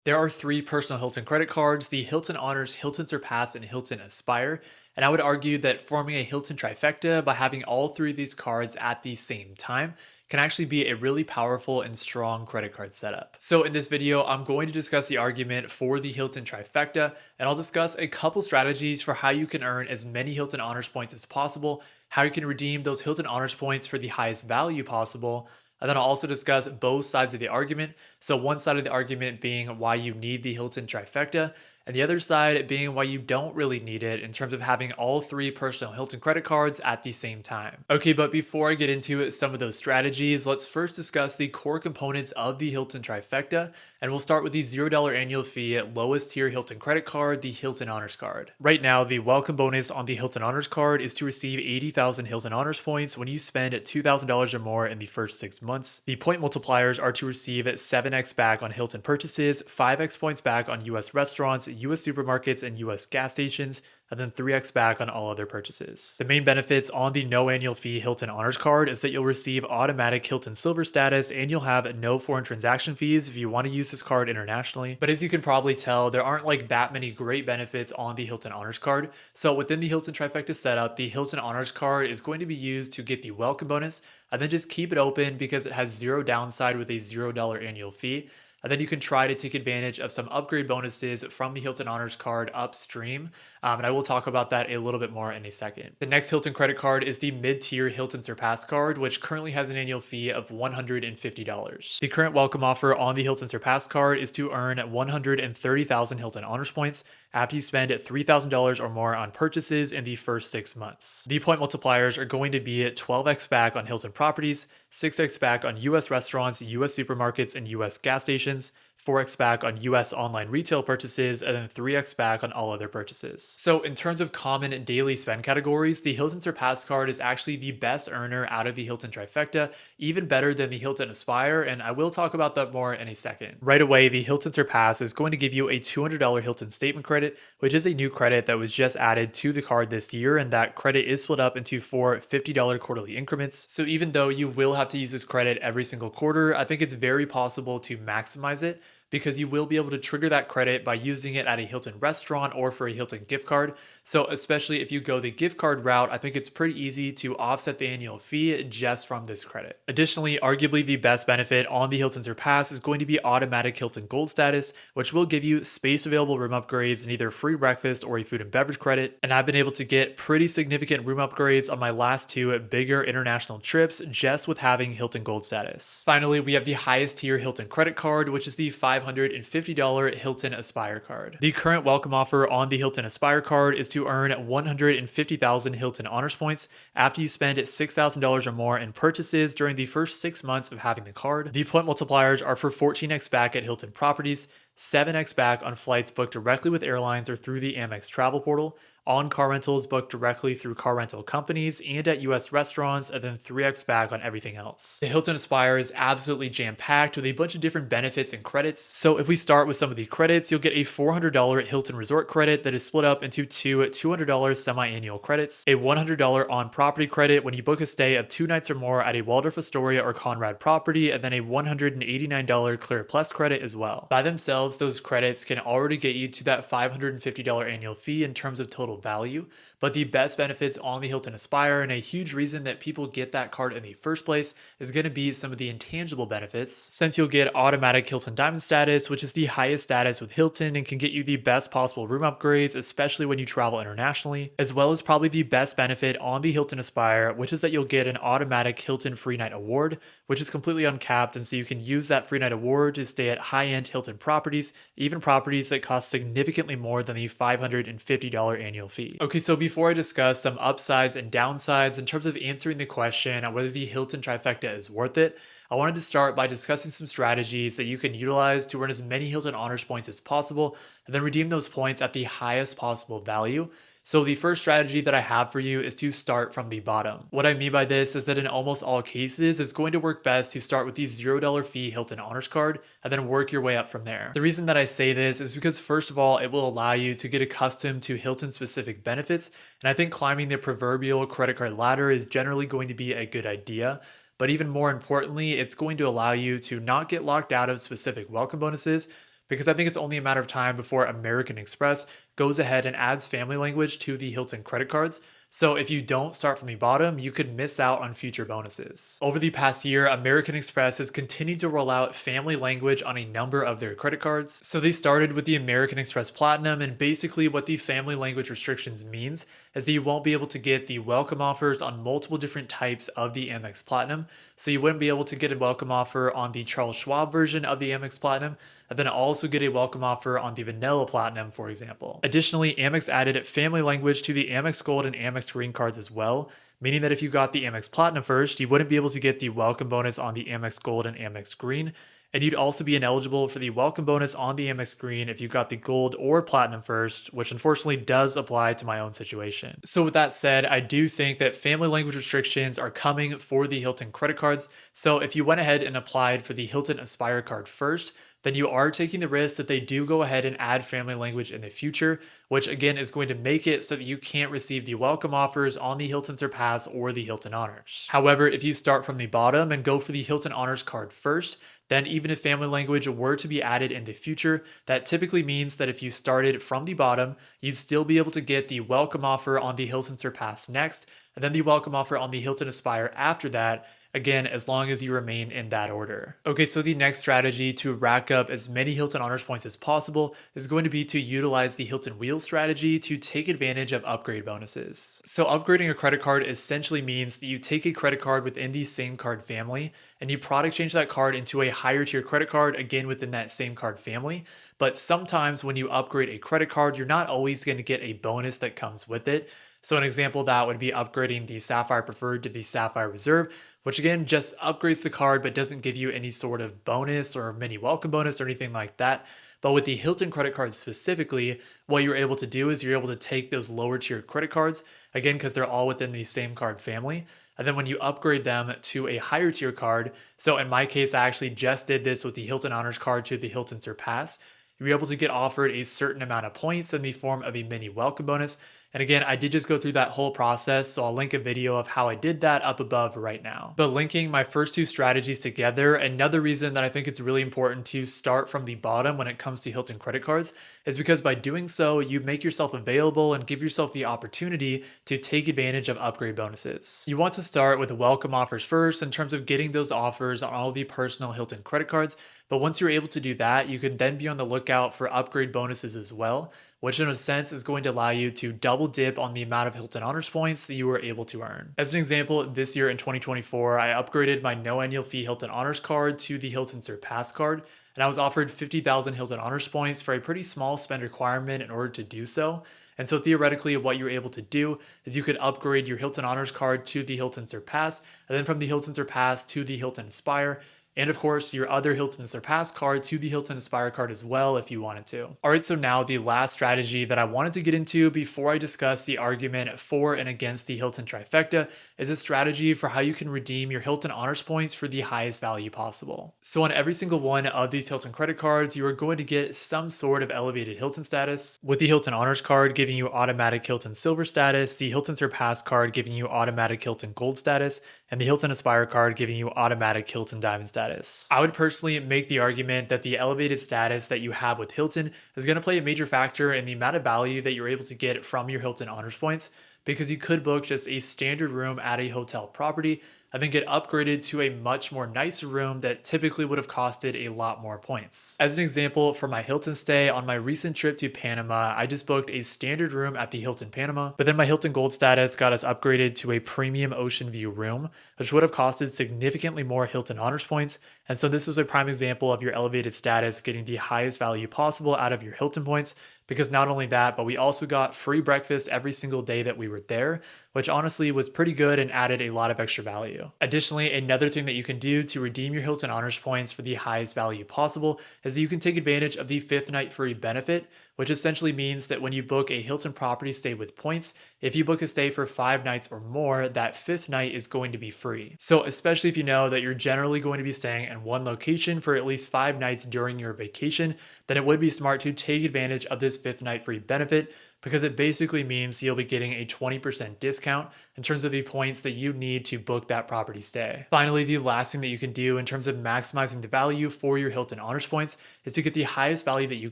There are three personal Hilton credit cards: the Hilton Honors, Hilton Surpass, and Hilton Aspire. And I would argue that forming a Hilton trifecta by having all three of these cards at the same time can actually be a really powerful and strong credit card setup. So in this video, I'm going to discuss the argument for the Hilton trifecta, and I'll discuss a couple strategies for how you can earn as many Hilton Honors points as possible, how you can redeem those Hilton Honors points for the highest value possible, and then I'll also discuss both sides of the argument. So one side of the argument being why you need the Hilton trifecta, and the other side being why you don't really need it in terms of having all three personal Hilton credit cards at the same time. Okay, but before I get into some of those strategies, let's first discuss the core components of the Hilton trifecta, and we'll start with the $0 annual fee lowest tier Hilton credit card, the Hilton Honors card. Right now, the welcome bonus on the Hilton Honors card is to receive 80,000 Hilton Honors points when you spend $2,000 or more in the first 6 months. The point multipliers are to receive 7x back on Hilton purchases, 5x points back on US restaurants, US supermarkets, and US gas stations, and then 3x back on all other purchases. The main benefits on the no annual fee Hilton Honors card is that you'll receive automatic Hilton Silver status, and you'll have no foreign transaction fees if you want to use this card internationally. But as you can probably tell, there aren't like that many great benefits on the Hilton Honors card. So within the Hilton trifecta setup, the Hilton Honors card is going to be used to get the welcome bonus, and then just keep it open because it has zero downside with a $0 annual fee. And then you can try to take advantage of some upgrade bonuses from the Hilton Honors card upstream. And I will talk about that a little bit more in a second. The next Hilton credit card is the mid-tier Hilton Surpass card, which currently has an annual fee of $150. The current welcome offer on the Hilton Surpass card is to earn 130,000 Hilton Honors points after you spend $3,000 or more on purchases in the first 6 months. The point multipliers are going to be 12x back on Hilton properties, 6x back on US restaurants, US supermarkets, and US gas stations, 4x back on US online retail purchases, and then 3x back on all other purchases. So in terms of common daily spend categories, the Hilton Surpass card is actually the best earner out of the Hilton trifecta, even better than the Hilton Aspire, and I will talk about that more in a second. Right away, the Hilton Surpass is going to give you a $200 Hilton statement credit, which is a new credit that was just added to the card this year, and that credit is split up into 4 $50 quarterly increments. So even though you will have to use this credit every single quarter, I think it's very possible to maximize it, because you will be able to trigger that credit by using it at a Hilton restaurant or for a Hilton gift card. So especially if you go the gift card route, I think it's pretty easy to offset the annual fee just from this credit. Additionally, arguably the best benefit on the Hilton Surpass is going to be automatic Hilton Gold status, which will give you space available room upgrades and either free breakfast or a food and beverage credit. And I've been able to get pretty significant room upgrades on my last 2 bigger international trips just with having Hilton Gold status. Finally, we have the highest tier Hilton credit card, which is the $550 Hilton Aspire card. The current welcome offer on the Hilton Aspire card is to earn 150,000 Hilton Honors points after you spend $6,000 or more in purchases during the first 6 months of having the card. The point multipliers are for 14x back at Hilton properties, 7x back on flights booked directly with airlines or through the Amex travel portal, on car rentals booked directly through car rental companies and at US restaurants, and then 3x back on everything else. The Hilton Aspire is absolutely jam-packed with a bunch of different benefits and credits. So if we start with some of the credits, you'll get a $400 Hilton Resort credit that is split up into 2 $200 semi-annual credits, a $100 on-property credit when you book a stay of 2 nights or more at a Waldorf Astoria or Conrad property, and then a $189 Clear Plus credit as well. By themselves, those credits can already get you to that $550 annual fee in terms of total value, but the best benefits on the Hilton Aspire, and a huge reason that people get that card in the first place, is going to be some of the intangible benefits, since you'll get automatic Hilton Diamond status, which is the highest status with Hilton and can get you the best possible room upgrades, especially when you travel internationally, as well as probably the best benefit on the Hilton Aspire, which is that you'll get an automatic Hilton Free Night Award, which is completely uncapped, and so you can use that free night award to stay at high-end Hilton properties, even properties that cost significantly more than the $550 annual fee. Okay, so before I discuss some upsides and downsides in terms of answering the question on whether the Hilton trifecta is worth it, I wanted to start by discussing some strategies that you can utilize to earn as many Hilton Honors points as possible, and then redeem those points at the highest possible value. So the first strategy that I have for you is to start from the bottom. What I mean by this is that in almost all cases, it's going to work best to start with the $0 fee Hilton Honors card and then work your way up from there. The reason that I say this is because first of all, it will allow you to get accustomed to Hilton specific benefits. And I think climbing the proverbial credit card ladder is generally going to be a good idea. But even more importantly, it's going to allow you to not get locked out of specific welcome bonuses, because I think it's only a matter of time before American Express goes ahead and adds family language to the Hilton credit cards. So if you don't start from the bottom, you could miss out on future bonuses. Over the past year, American Express has continued to roll out family language on a number of their credit cards. So they started with the American Express Platinum, and basically what the family language restrictions means is that you won't be able to get the welcome offers on multiple different types of the Amex Platinum. So you wouldn't be able to get a welcome offer on the Charles Schwab version of the Amex Platinum, and then also get a welcome offer on the Vanilla Platinum, for example. Additionally, Amex added family language to the Amex Gold and Amex Green cards as well, meaning that if you got the Amex Platinum first, you wouldn't be able to get the welcome bonus on the Amex Gold and Amex Green, and you'd also be ineligible for the welcome bonus on the Amex Green if you got the Gold or Platinum first, which unfortunately does apply to my own situation. So with that said, I do think that family language restrictions are coming for the Hilton credit cards. So if you went ahead and applied for the Hilton Aspire card first, then you are taking the risk that they do go ahead and add family language in the future, which again is going to make it so that you can't receive the welcome offers on the Hilton Surpass or the Hilton Honors. However, if you start from the bottom and go for the Hilton Honors card first, then even if family language were to be added in the future, that typically means that if you started from the bottom, you'd still be able to get the welcome offer on the Hilton Surpass next, and then the welcome offer on the Hilton Aspire after that, again, as long as you remain in that order. Okay, so the next strategy to rack up as many Hilton Honors points as possible is going to be to utilize the Hilton Wheels strategy to take advantage of upgrade bonuses. So upgrading a credit card essentially means that you take a credit card within the same card family and you product change that card into a higher tier credit card, again within that same card family. But sometimes when you upgrade a credit card, you're not always going to get a bonus that comes with it. So an example of that would be upgrading the Sapphire Preferred to the Sapphire Reserve, which again just upgrades the card but doesn't give you any sort of bonus or mini welcome bonus or anything like that. But with the Hilton credit cards specifically, what you're able to do is you're able to take those lower tier credit cards, again because they're all within the same card family, and then when you upgrade them to a higher tier card, so in my case I actually just did this with the Hilton Honors card to the Hilton Surpass, you're able to get offered a certain amount of points in the form of a mini welcome bonus. And again, I did just go through that whole process, so I'll link a video of how I did that up above right now. But linking my first two strategies together, another reason that I think it's really important to start from the bottom when it comes to Hilton credit cards is because by doing so, you make yourself available and give yourself the opportunity to take advantage of upgrade bonuses. You want to start with welcome offers first in terms of getting those offers on all the personal Hilton credit cards, but once you're able to do that, you can then be on the lookout for upgrade bonuses as well, which in a sense is going to allow you to double dip on the amount of Hilton Honors points that you were able to earn. As an example, this year in 2024, I upgraded my no annual fee Hilton Honors card to the Hilton Surpass card, and I was offered 50,000 Hilton Honors points for a pretty small spend requirement in order to do so. And so theoretically, what you're able to do is you could upgrade your Hilton Honors card to the Hilton Surpass, and then from the Hilton Surpass to the Hilton Aspire, and of course, your other Hilton Surpass card to the Hilton Aspire card as well if you wanted to. All right, so now the last strategy that I wanted to get into before I discuss the argument for and against the Hilton Trifecta is a strategy for how you can redeem your Hilton Honors points for the highest value possible. So on every single one of these Hilton credit cards, you are going to get some sort of elevated Hilton status, with the Hilton Honors card giving you automatic Hilton Silver status, the Hilton Surpass card giving you automatic Hilton Gold status, and the Hilton Aspire card giving you automatic Hilton Diamond status. I would personally make the argument that the elevated status that you have with Hilton is going to play a major factor in the amount of value that you're able to get from your Hilton Honors points, because you could book just a standard room at a hotel property and then get upgraded to a much more nicer room that typically would have costed a lot more points. As an example, for my Hilton stay on my recent trip to Panama, I just booked a standard room at the Hilton Panama, but then my Hilton Gold status got us upgraded to a premium ocean view room, which would have costed significantly more Hilton Honors points. And so this was a prime example of your elevated status getting the highest value possible out of your Hilton points, because not only that, but we also got free breakfast every single day that we were there, which honestly was pretty good and added a lot of extra value. Additionally, another thing that you can do to redeem your Hilton Honors points for the highest value possible is that you can take advantage of the 5th night free benefit, which essentially means that when you book a Hilton property stay with points, if you book a stay for 5 nights or more, that 5th night is going to be free. So especially if you know that you're generally going to be staying in one location for at least 5 nights during your vacation, then it would be smart to take advantage of this 5th night free benefit, because it basically means you'll be getting a 20% discount in terms of the points that you need to book that property stay. Finally, the last thing that you can do in terms of maximizing the value for your Hilton Honors points is to get the highest value that you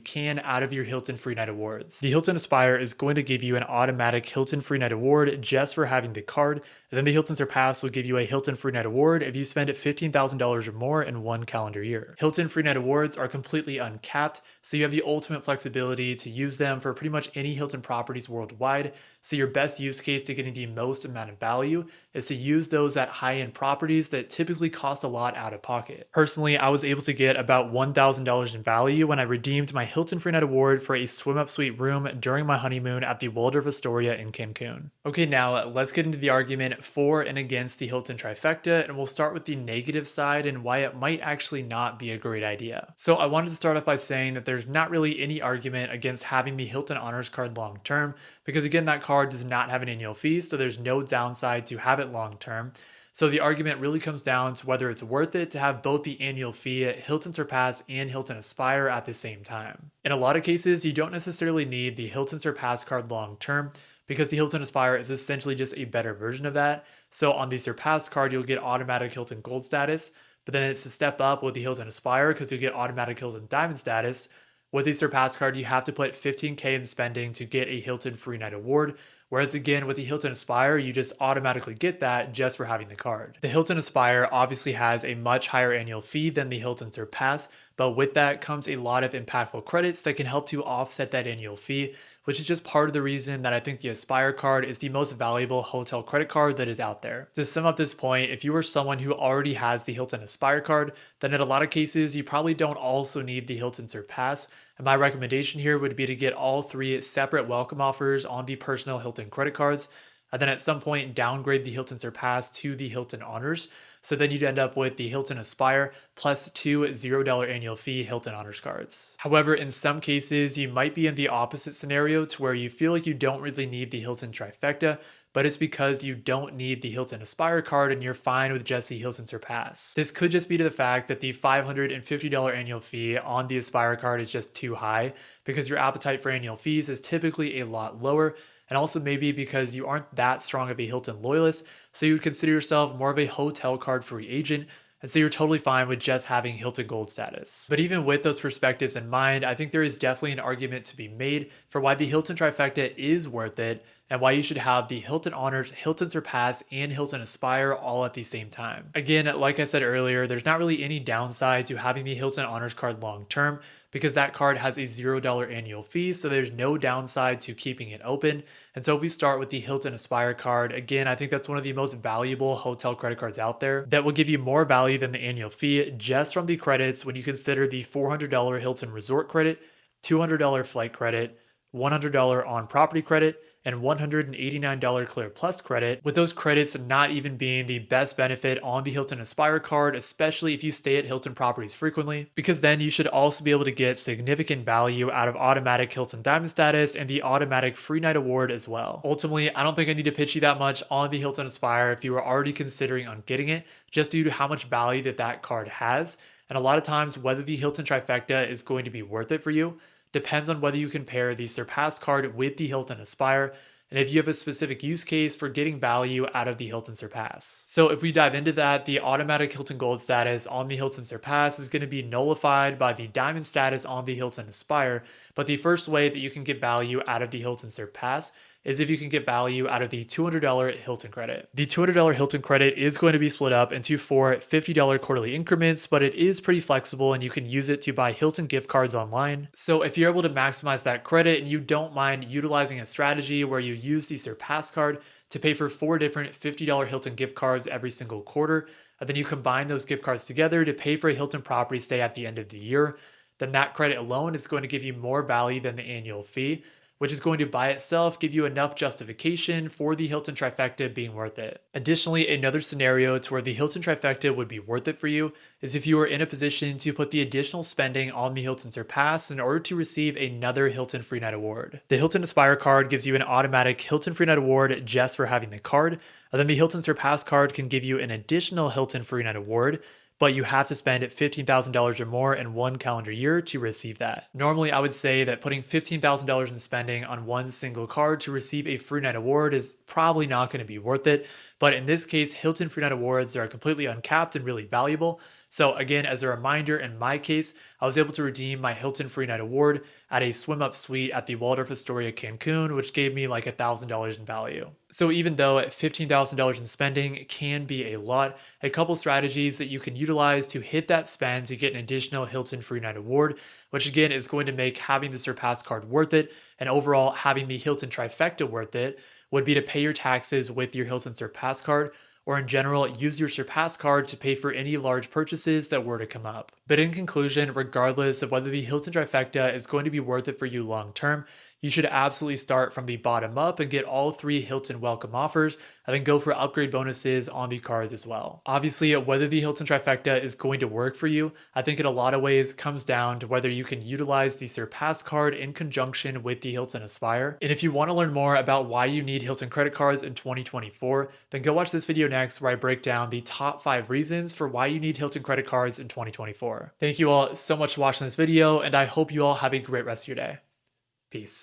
can out of your Hilton Free Night Awards. The Hilton Aspire is going to give you an automatic Hilton Free Night Award just for having the card, and then the Hilton Surpass will give you a Hilton Free Night Award if you spend $15,000 or more in one calendar year. Hilton Free Night Awards are completely uncapped, so you have the ultimate flexibility to use them for pretty much any Hilton properties worldwide. So your best use case to getting the most amount of value is to use those at high-end properties that typically cost a lot out of pocket. Personally, I was able to get about $1,000 in value when I redeemed my Hilton Free Night Award for a swim-up suite room during my honeymoon at the Waldorf Astoria in Cancun. Okay, now let's get into the argument for and against the Hilton Trifecta, and we'll start with the negative side and why it might actually not be a great idea. So I wanted to start off by saying that there's not really any argument against having the Hilton Honors card long-term, because again, that card does not have an annual fee, so there's no downside to have it long-term. So the argument really comes down to whether it's worth it to have both the annual fee at Hilton Surpass and Hilton Aspire at the same time. In a lot of cases, you don't necessarily need the Hilton Surpass card long-term, because the Hilton Aspire is essentially just a better version of that. So on the Surpass card, you'll get automatic Hilton Gold status, but then it's a step up with the Hilton Aspire because you'll get automatic Hilton Diamond status. With the Surpass card, you have to put $15K in spending to get a Hilton Free Night Award. Whereas again, with the Hilton Aspire, you just automatically get that just for having the card. The Hilton Aspire obviously has a much higher annual fee than the Hilton Surpass, but with that comes a lot of impactful credits that can help to offset that annual fee, which is just part of the reason that I think the Aspire card is the most valuable hotel credit card that is out there. To sum up this point, if you are someone who already has the Hilton Aspire card, then in a lot of cases, you probably don't also need the Hilton Surpass. And my recommendation here would be to get all three separate welcome offers on the Personal Hilton Credit Cards, and then at some point downgrade the Hilton Surpass to the Hilton Honors. So then you'd end up with the Hilton Aspire plus two $0 annual fee Hilton Honors cards. However, in some cases, you might be in the opposite scenario to where you feel like you don't really need the Hilton Trifecta, but it's because you don't need the Hilton Aspire card and you're fine with just the Hilton Surpass. This could just be to the fact that the $550 annual fee on the Aspire card is just too high because your appetite for annual fees is typically a lot lower, and also maybe because you aren't that strong of a Hilton loyalist, so you would consider yourself more of a hotel card free agent, and so you're totally fine with just having Hilton Gold status. But even with those perspectives in mind, I think there is definitely an argument to be made for why the Hilton Trifecta is worth it, and why you should have the Hilton Honors, Hilton Surpass, and Hilton Aspire all at the same time. Again, like I said earlier, there's not really any downside to having the Hilton Honors card long term, because that card has a $0 annual fee, so there's no downside to keeping it open. And so if we start with the Hilton Aspire card, again, I think that's one of the most valuable hotel credit cards out there that will give you more value than the annual fee just from the credits when you consider the $400 Hilton Resort credit, $200 flight credit, $100 on property credit, and $189 Clear Plus credit, with those credits not even being the best benefit on the Hilton Aspire card, especially if you stay at Hilton properties frequently, because then you should also be able to get significant value out of automatic Hilton Diamond status and the automatic Free Night Award as well. Ultimately, I don't think I need to pitch you that much on the Hilton Aspire if you were already considering on getting it, just due to how much value that card has. And a lot of times, whether the Hilton Trifecta is going to be worth it for you depends on whether you compare the Surpass card with the Hilton Aspire, and if you have a specific use case for getting value out of the Hilton Surpass. So if we dive into that, the automatic Hilton Gold status on the Hilton Surpass is going to be nullified by the Diamond status on the Hilton Aspire, but the first way that you can get value out of the Hilton Surpass is if you can get value out of the $200 Hilton credit. The $200 Hilton credit is going to be split up into 4 $50 quarterly increments, but it is pretty flexible and you can use it to buy Hilton gift cards online. So if you're able to maximize that credit and you don't mind utilizing a strategy where you use the Surpass card to pay for 4 different $50 Hilton gift cards every single quarter, and then you combine those gift cards together to pay for a Hilton property stay at the end of the year, then that credit alone is going to give you more value than the annual fee, which is going to by itself give you enough justification for the Hilton Trifecta being worth it. Additionally, another scenario to where the Hilton Trifecta would be worth it for you is if you are in a position to put the additional spending on the Hilton Surpass in order to receive another Hilton Free Night Award. The Hilton Aspire card gives you an automatic Hilton Free Night Award just for having the card, and then the Hilton Surpass card can give you an additional Hilton Free Night Award but you have to spend $15,000 or more in one calendar year to receive that. Normally, I would say that putting $15,000 in spending on one single card to receive a free night award is probably not going to be worth it. But in this case, Hilton free night awards are completely uncapped and really valuable. So again, as a reminder, in my case, I was able to redeem my Hilton free night award at a swim up suite at the Waldorf Astoria Cancun, which gave me like $1,000 in value. So even though $15,000 in spending can be a lot, a couple strategies that you can utilize to hit that spend to get an additional Hilton free night award, which again is going to make having the Surpass card worth it, and overall having the Hilton Trifecta worth it, would be to pay your taxes with your Hilton Surpass card, or in general, use your Surpass card to pay for any large purchases that were to come up. But in conclusion, regardless of whether the Hilton Trifecta is going to be worth it for you long term, you should absolutely start from the bottom up and get all 3 Hilton welcome offers, and then go for upgrade bonuses on the cards as well. Obviously, whether the Hilton Trifecta is going to work for you, I think in a lot of ways comes down to whether you can utilize the Surpass card in conjunction with the Hilton Aspire. And if you want to learn more about why you need Hilton credit cards in 2024, then go watch this video next where I break down the top 5 reasons for why you need Hilton credit cards in 2024. Thank you all so much for watching this video, and I hope you all have a great rest of your day. Peace.